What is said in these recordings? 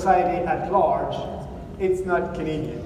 society at large, it's not Canadian.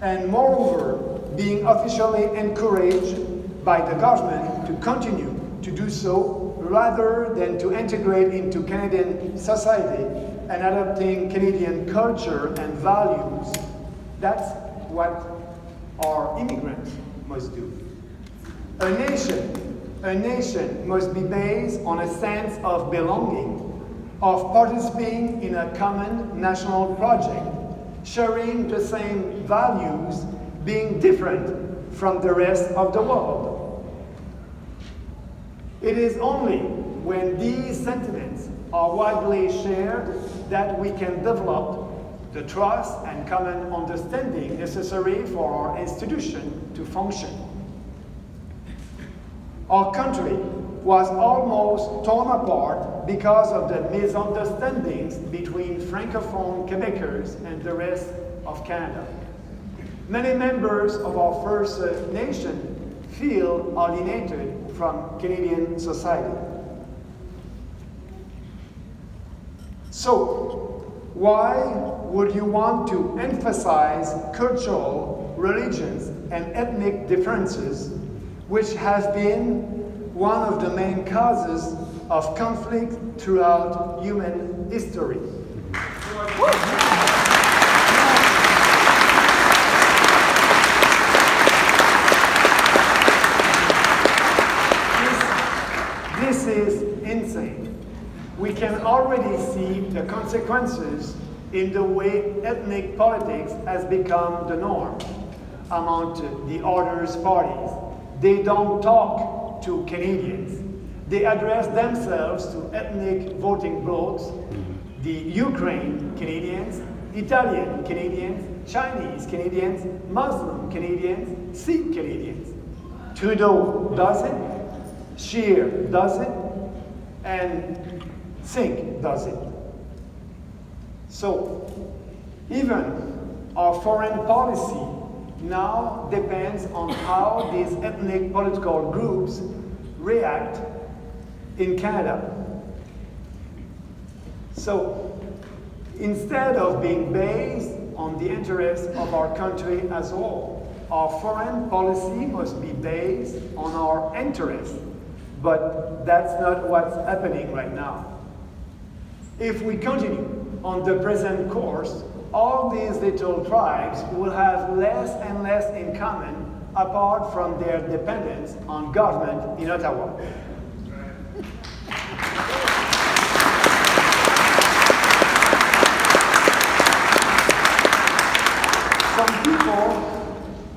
And moreover, being officially encouraged by the government to continue to do so rather than to integrate into Canadian society and adopting Canadian culture and values. That's what our immigrants must do. A nation must be based on a sense of belonging, of participating in a common national project, sharing the same values, being different from the rest of the world. It is only when these sentiments are widely shared that we can develop the trust and common understanding necessary for our institution to function. Our country was almost torn apart because of the misunderstandings between Francophone Quebecers and the rest of Canada. Many members of our First Nation feel alienated from Canadian society. So, why would you want to emphasize cultural, religious, and ethnic differences, which have been one of the main causes of conflict throughout human history? This is insane. We can already see the consequences in the way ethnic politics has become the norm among the other parties. They don't talk to Canadians. They address themselves to ethnic voting blocs, the Ukraine Canadians, Italian Canadians, Chinese Canadians, Muslim Canadians, Sikh Canadians. Trudeau does it, Scheer does it, and Singh does it. So, even our foreign policy now depends on how these ethnic political groups react in Canada. So, instead of being based on the interests of our country as a whole, our foreign policy must be based on our interests. But that's not what's happening right now. If we continue on the present course, all these little tribes will have less and less in common apart from their dependence on government in Ottawa.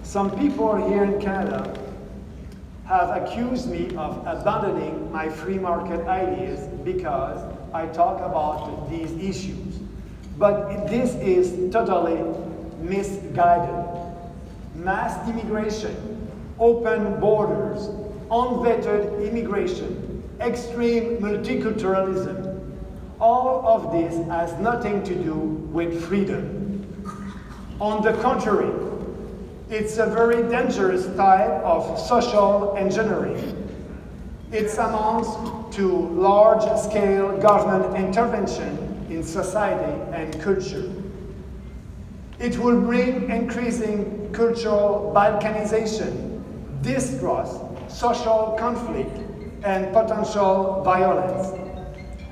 Some people here in Canada have accused me of abandoning my free market ideas because I talk about these issues. But this is totally misguided. Mass immigration, open borders, unvetted immigration, extreme multiculturalism, all of this has nothing to do with freedom. On the contrary, it's a very dangerous type of social engineering. It amounts to large-scale government intervention in society and culture. It will bring increasing cultural balkanization, distrust, social conflict, and potential violence,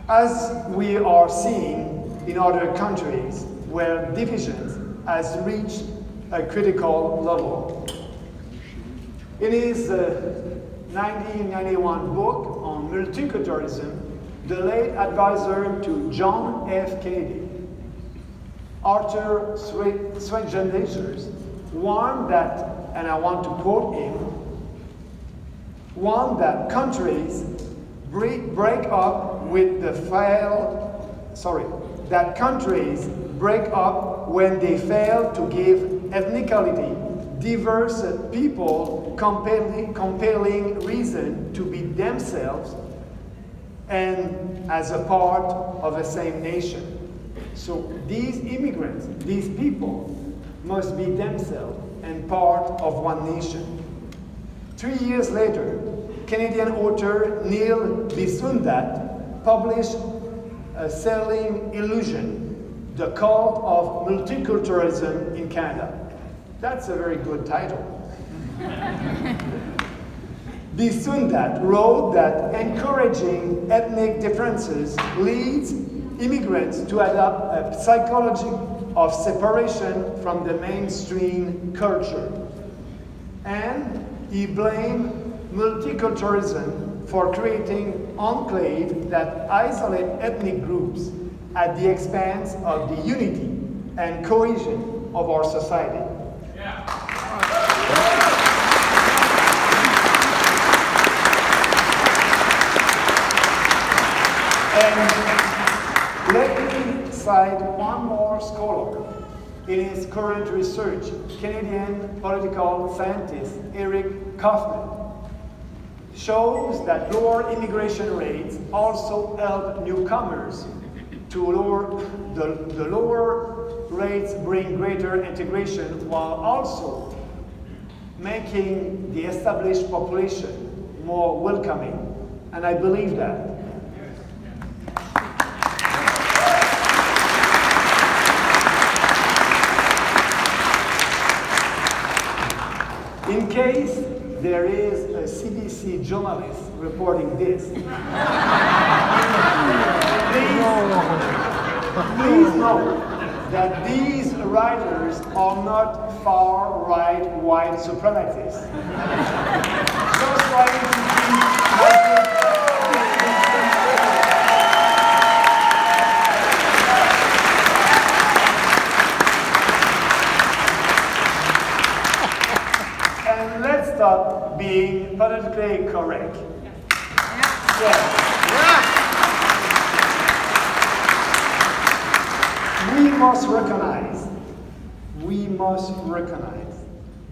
as we are seeing in other countries where divisions has reached a critical level. In his 1991 book on multiculturalism, the late advisor to John F. Kennedy, Arthur Schwarzenegger, warned that, and I want to quote him, warned that countries break up with the that countries break up when they fail to give ethnically diverse people compelling reason to be themselves and as a part of the same nation. So these immigrants, these people, must be themselves and part of one nation. 3 years later, Canadian author Neil Bisundat published A Selling Illusion, The Cult of Multiculturalism in Canada. That's a very good title. Bisundat wrote that encouraging ethnic differences leads immigrants to adopt a psychology of separation from the mainstream culture. And he blamed multiculturalism for creating enclaves that isolate ethnic groups at the expense of the unity and cohesion of our society. And let me cite one more scholar in his current research, Canadian political scientist Eric Kaufman, shows that lower immigration rates also help newcomers to lower the lower rates bring greater integration while also making the established population more welcoming. And I believe that. In case there is a CBC journalist reporting this, please know that these writers are not far-right white supremacists. Just trying to keep and let's stop being politically correct. Yeah. We must recognize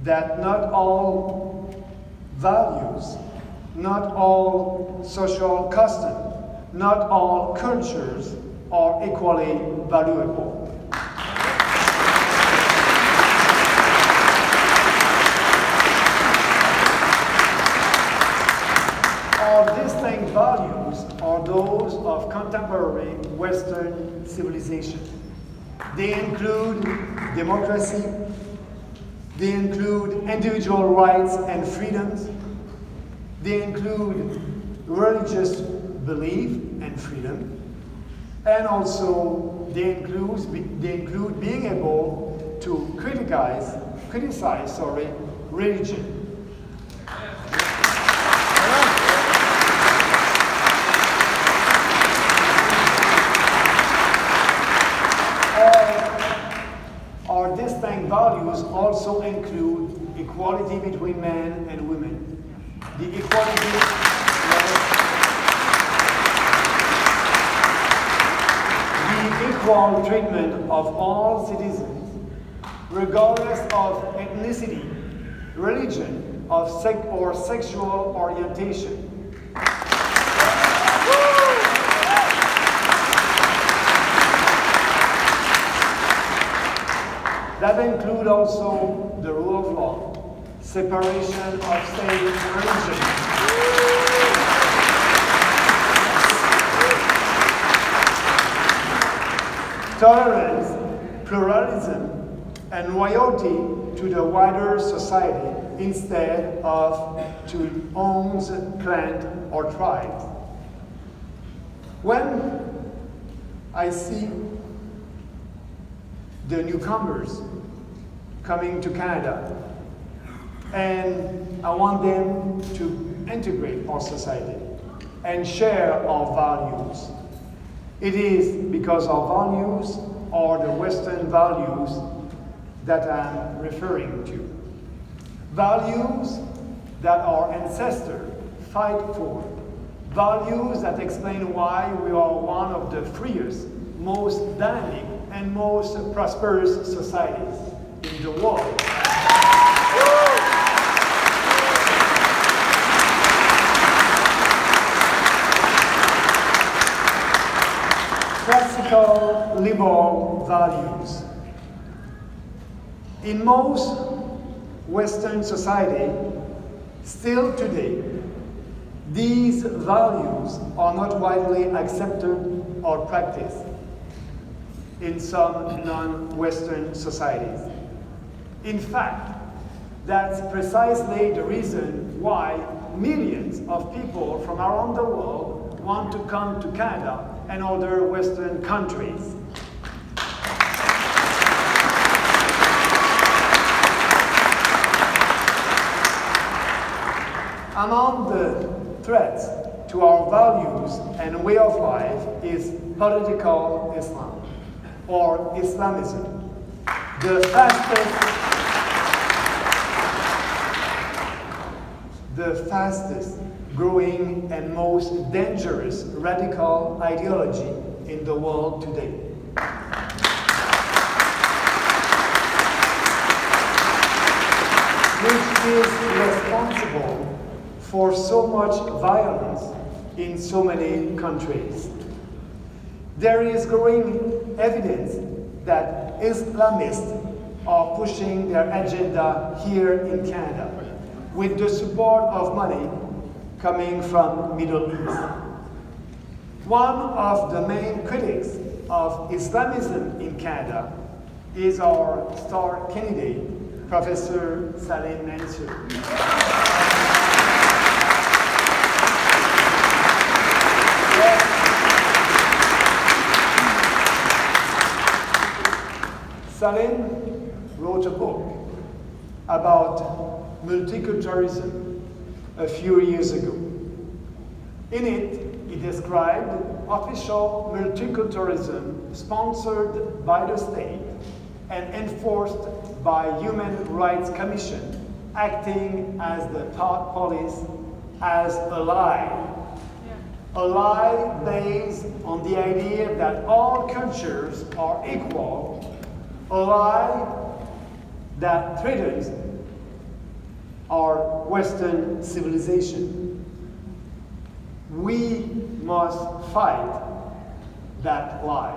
that not all values, not all social customs, not all cultures are equally valuable. Our distinct values are those of contemporary Western civilization. They include democracy, they include individual rights and freedoms, they include religious belief and freedom, and also they include being able to criticize religion. Our distinct values also include equality between men and women, the equal treatment of all citizens, regardless of ethnicity, religion, or sexual orientation. That include also the rule of law, separation of state and religion, tolerance, pluralism, and loyalty to the wider society instead of to own clan or tribes. When I see the newcomers coming to Canada, and I want them to integrate our society and share our values. It is because our values are the Western values that I'm referring to. Values that our ancestors fight for. Values that explain why we are one of the freest, most dynamic, and most prosperous societies in the world. Classical liberal values. In most Western society, still today, these values are not widely accepted or practiced. in some non-Western societies. In fact, that's precisely the reason why millions of people from around the world want to come to Canada and other Western countries. Among the threats to our values and way of life is political Islam, or Islamism, the fastest growing and most dangerous radical ideology in the world today. Which is responsible for so much violence in so many countries. There is growing evidence that Islamists are pushing their agenda here in Canada with the support of money coming from Middle East. One of the main critics of Islamism in Canada is our star candidate, Professor Salim Mansour. Salim wrote a book about multiculturalism a few years ago. In it, he described official multiculturalism sponsored by the state and enforced by Human Rights Commission, acting as the police, as a lie. A lie based on the idea that all cultures are equal, a lie that threatens our Western civilization. We must fight that lie.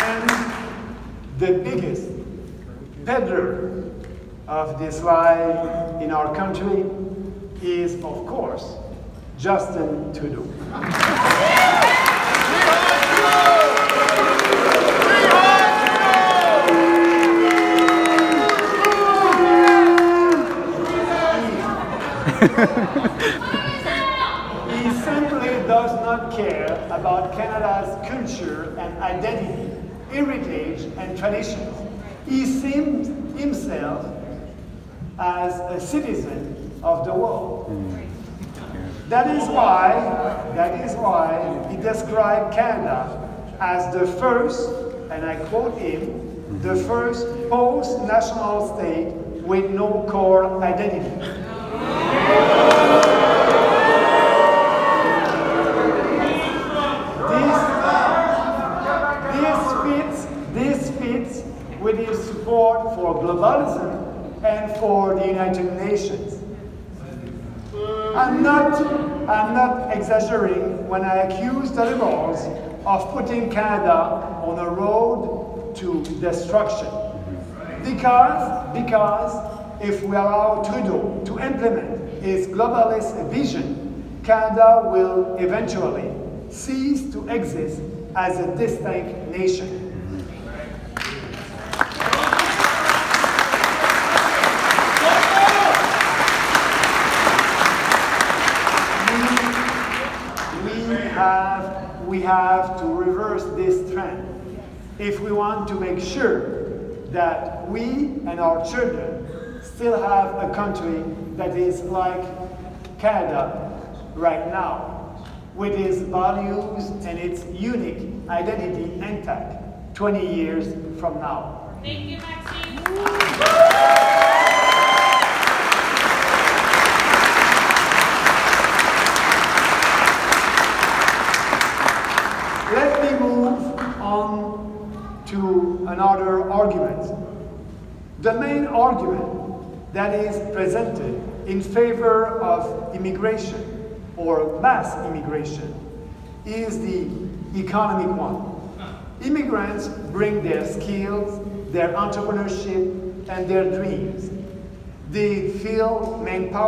And the biggest peddler of this lie in our country is, of course, Justin Trudeau. He simply does not care about Canada's culture and identity, heritage and traditions. He sees himself as a citizen of the world. That is why he described Canada as the first, and I quote him, the first post-national state with no core identity. This fits with his support for globalism and for the United Nations. I'm not exaggerating when I accuse the Liberals of putting Canada on a road to destruction. Because if we allow Trudeau to implement his globalist vision, Canada will eventually cease to exist as a distinct nation. We have to reverse this trend if we want to make sure that we and our children still have a country that is like Canada right now, with its values and its unique identity intact 20 years from now. Thank you, Maxime. Let me move on to another argument. The main argument that is presented in favor of immigration or mass immigration is the economic one. Immigrants bring their skills, their entrepreneurship, and their dreams. They feel manpower